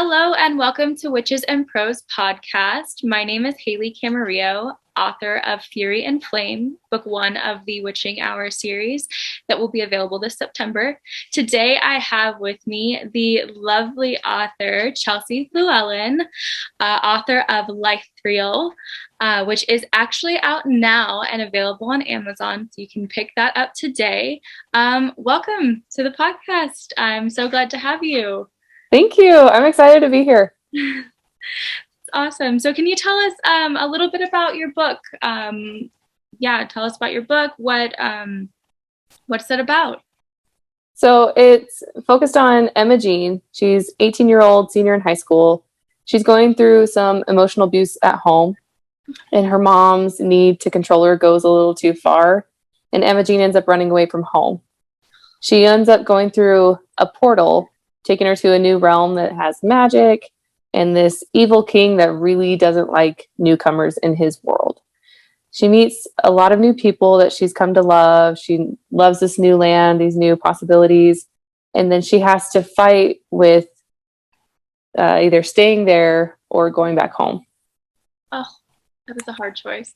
Hello and welcome to Witches and Prose podcast. My name is Haley Camarillo, author of Fury and Flame, book 1 of the Witching Hour series that will be available this September. Today I have with me the lovely author Chelsea Flewellen, author of Lythreal, which is actually out now and available on Amazon, so you can pick that up today. Welcome to the podcast. I'm so glad to have you. Thank you. I'm excited to be here. Awesome. So can you tell us a little bit about your book? Tell us about your book. What's it about? So it's focused on Emma Jean. She's 18-year-old senior in high school. She's going through some emotional abuse at home, and her mom's need to control her goes a little too far, and Emma Jean ends up running away from home. She ends up going through a portal, taking her to a new realm that has magic and this evil king that really doesn't like newcomers in his world. She meets a lot of new people that she's come to love. She loves this new land, these new possibilities. And then she has to fight with either staying there or going back home. Oh, that is a hard choice.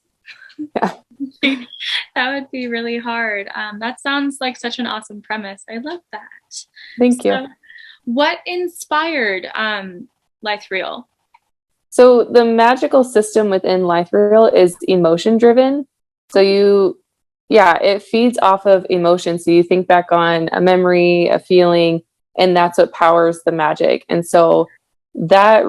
Yeah. That would be really hard. That sounds like such an awesome premise. I love that. Thank you. What inspired Lythreal? So the magical system within Lythreal is emotion driven. So it feeds off of emotion. So you think back on a memory, a feeling, and that's what powers the magic. And so that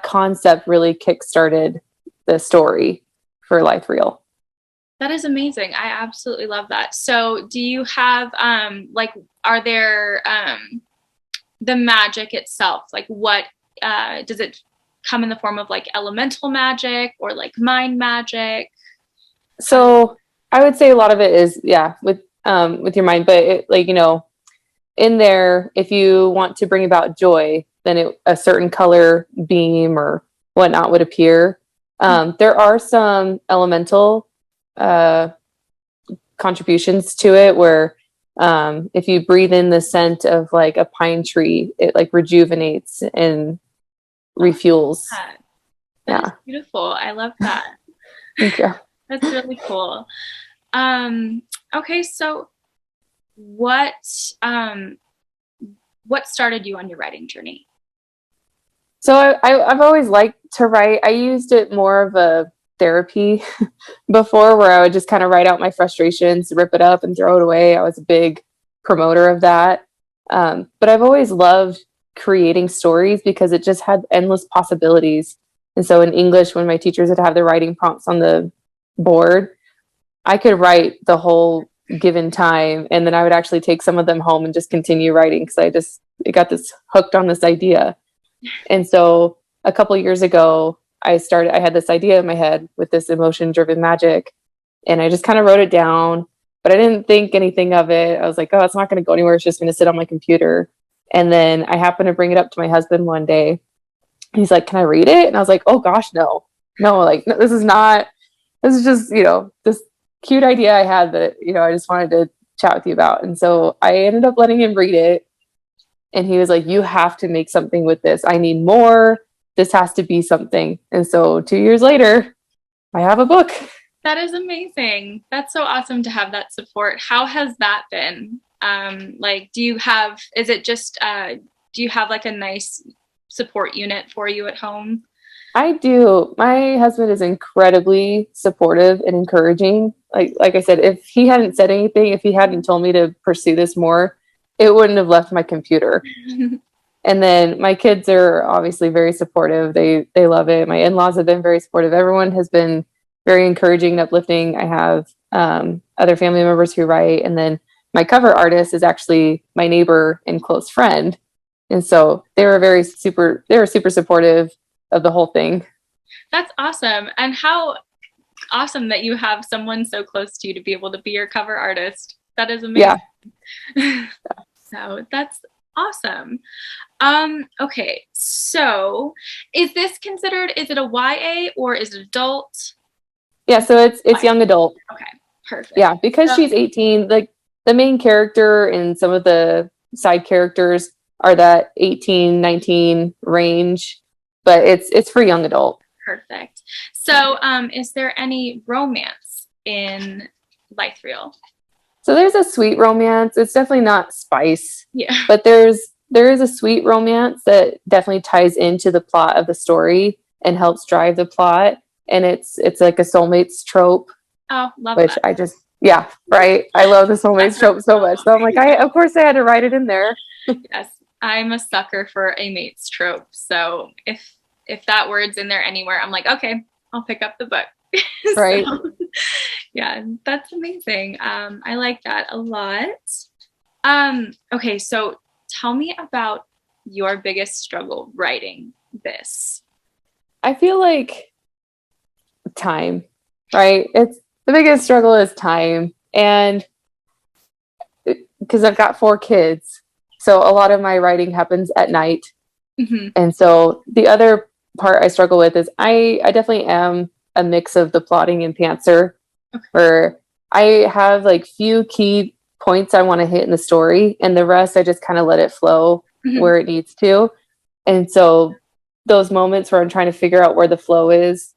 concept really kickstarted the story for Lythreal. That is amazing. I absolutely love that. So do you have, are there, the magic itself, like what, does it come in the form of like elemental magic or like mind magic? So I would say a lot of it is, with your mind, but in there, if you want to bring about joy, then a certain color beam or whatnot would appear. There are some elemental contributions to it where if you breathe in the scent of like a pine tree, it like rejuvenates and refuels. That is beautiful. I love that. Thank you. That's really cool. Okay, so what started you on your writing journey? So I've always liked to write. I used it more of a therapy before, where I would just kind of write out my frustrations, rip it up and throw it away. I was a big promoter of that. But I've always loved creating stories because it just had endless possibilities. And so in English, when my teachers would have the writing prompts on the board, I could write the whole given time. And then I would actually take some of them home and just continue writing because I got this hooked on this idea. And so a couple years ago, I had this idea in my head with this emotion driven magic, and I just kind of wrote it down, but I didn't think anything of it. I was like, oh, it's not going to go anywhere. It's just going to sit on my computer. And then I happened to bring it up to my husband one day. He's like, can I read it? And I was like, oh gosh, no, this is just, this cute idea I had that, I just wanted to chat with you about. And so I ended up letting him read it. And he was like, you have to make something with this. I need more. This has to be something. And so 2 years later, I have a book. That is amazing. That's so awesome to have that support. How has that been? Do you have like a nice support unit for you at home? I do. My husband is incredibly supportive and encouraging. Like I said, if he hadn't said anything, if he hadn't told me to pursue this more, it wouldn't have left my computer. And then my kids are obviously very supportive. They love it. My in-laws have been very supportive. Everyone has been very encouraging and uplifting. I have other family members who write. And then my cover artist is actually my neighbor and close friend. And so they were super supportive of the whole thing. That's awesome. And how awesome that you have someone so close to you to be able to be your cover artist. That is amazing. Yeah. So that's awesome. Okay, so is it a YA or is it adult? Yeah, so it's young adult. Okay, perfect. Yeah, because she's 18, like the main character and some of the side characters, are that 18, 19 range, but it's for young adult. Perfect. So, is there any romance in Lythreal? So there's a sweet romance. It's definitely not spice, Yeah. but there is a sweet romance that definitely ties into the plot of the story and helps drive the plot. And it's like a soulmates trope, Oh, love which that. I just, yeah, right. I love the soulmates trope so much. So I'm like, of course I had to write it in there. Yes, I'm a sucker for a mates trope. So if that word's in there anywhere, I'm like, okay, I'll pick up the book. Right. So, yeah, that's amazing. I like that a lot. Okay, so tell me about your biggest struggle writing this. I feel like time, right? It's the biggest struggle is time. And because I've got 4 kids, so a lot of my writing happens at night. Mm-hmm. And so the other part I struggle with is I definitely am a mix of the plotting and pantser, where I have like few key points I want to hit in the story, and the rest I just kind of let it flow where it needs to. And so those moments where I'm trying to figure out where the flow is,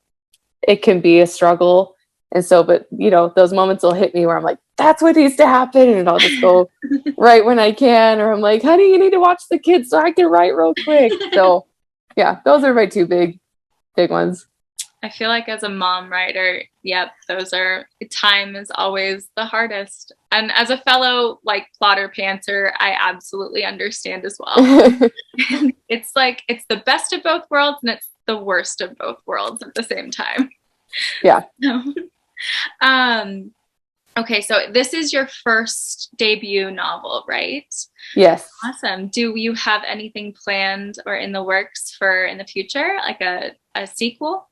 it can be a struggle. And so, but those moments will hit me where I'm like, that's what needs to happen. And I'll just go right when I can, or I'm like, honey, you need to watch the kids so I can write real quick. So yeah, those are my 2 big ones. I feel like as a mom writer, yep, time is always the hardest. And as a fellow like plotter pantser, I absolutely understand as well. It's like, it's the best of both worlds and it's the worst of both worlds at the same time. Yeah. Okay, so this is your first debut novel, right? Yes. Awesome. Do you have anything planned or in the works for in the future, like a sequel?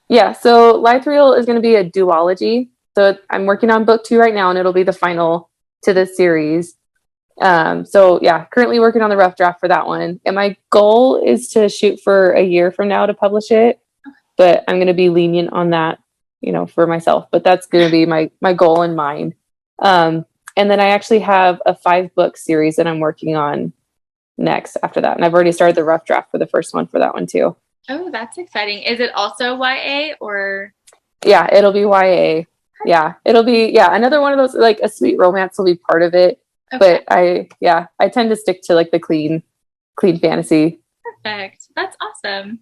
Yeah, so Lythreal is going to be a duology. So I'm working on book 2 right now, and it'll be the final to this series. So yeah, currently working on the rough draft for that one. And my goal is to shoot for a year from now to publish it, but I'm going to be lenient on that, for myself. But that's going to be my goal in mind. And then I actually have a 5-book series that I'm working on next after that, and I've already started the rough draft for the first one for that one too. Oh, that's exciting. Is it also YA or? Yeah, it'll be YA. Yeah, it'll be, another one of those, like a sweet romance will be part of it. Okay. But I tend to stick to like the clean fantasy. Perfect. That's awesome.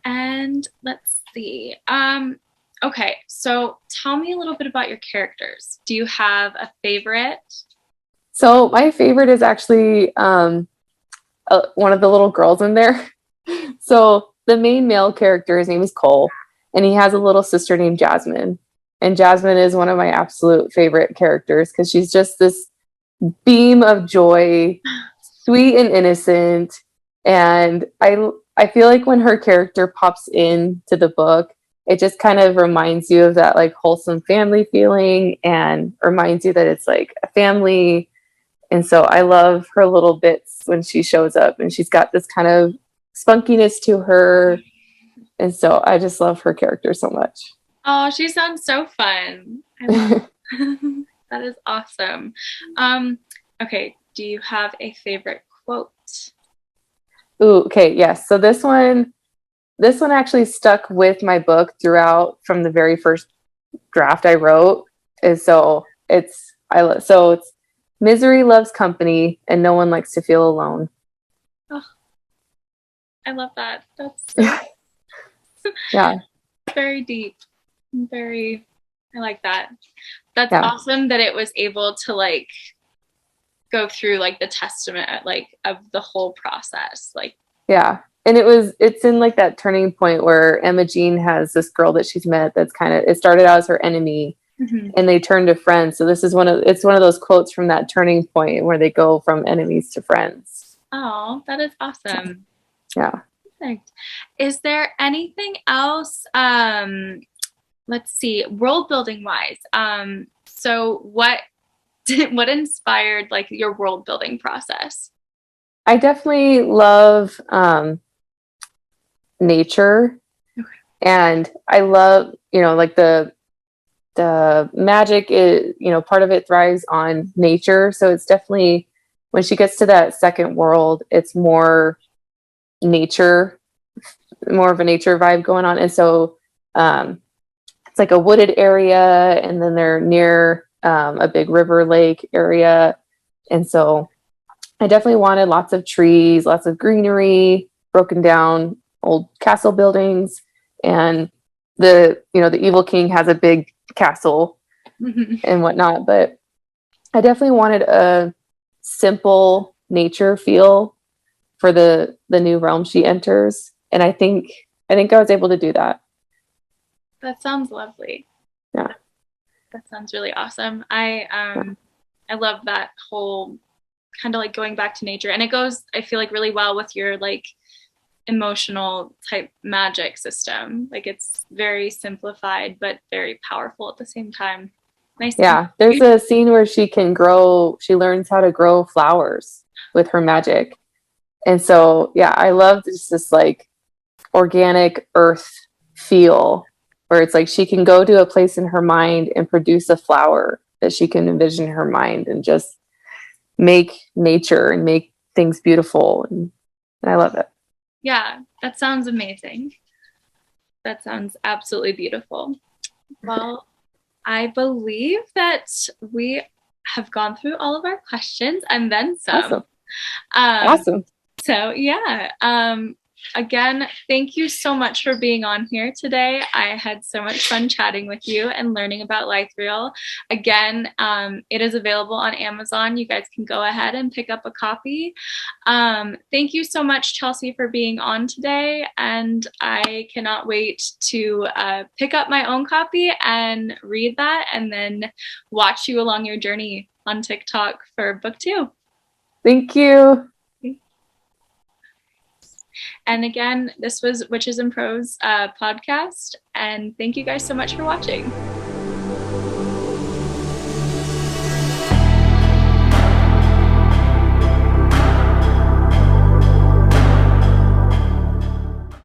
And let's see. Okay, so tell me a little bit about your characters. Do you have a favorite? So my favorite is actually one of the little girls in there. So the main male character, his name is Cole, and he has a little sister named Jasmine. And Jasmine is one of my absolute favorite characters because she's just this beam of joy, sweet and innocent. And I feel like when her character pops into the book, it just kind of reminds you of that like wholesome family feeling and reminds you that it's like a family. And so I love her little bits when she shows up, and she's got this kind of spunkiness to her. And so I just love her character so much. Oh, she sounds so fun. I love that is awesome. Okay, do you have a favorite quote? Ooh, okay, yes. So this one actually stuck with my book throughout from the very first draft I wrote. And so it's misery loves company and no one likes to feel alone. Oh, I love that. That's so yeah. Very deep. I like that. That's awesome that it was able to like go through like the testament like of the whole process. Like yeah. And it's in like that turning point where Emma Jean has this girl that she's met that's it started out as her enemy, and they turn to friends. So this is one of those quotes from that turning point where they go from enemies to friends. Oh, that is awesome. Yeah. Perfect. Is there anything else? Let's see, world building wise. So what inspired like your world building process? I definitely love nature. Okay. And I love, like the magic is, part of it thrives on nature. So it's definitely when she gets to that second world, it's more nature, more of a nature vibe going on. And so it's like a wooded area, and then they're near a big river lake area. And so I definitely wanted lots of trees, lots of greenery, broken down old castle buildings. And the evil king has a big castle and whatnot, but I definitely wanted a simple nature feel for the new realm she enters, and I think I was able to do that. That sounds lovely. Yeah, that sounds really awesome. I love that whole kind of like going back to nature, and it goes, I feel like, really well with your like emotional type magic system. Like it's very simplified but very powerful at the same time. Nice. Yeah, there's a scene where she learns how to grow flowers with her magic. And so, yeah, I love this like organic earth feel where it's like she can go to a place in her mind and produce a flower that she can envision in her mind and just make nature and make things beautiful. And I love it. Yeah, that sounds amazing. That sounds absolutely beautiful. Well, I believe that we have gone through all of our questions and then some. Awesome. So yeah, again, thank you so much for being on here today. I had so much fun chatting with you and learning about Lythreal. Again, it is available on Amazon. You guys can go ahead and pick up a copy. Thank you so much, Chelsea, for being on today. And I cannot wait to pick up my own copy and read that and then watch you along your journey on TikTok for book 2. Thank you. And again, this was Witches and Prose podcast. And thank you guys so much for watching.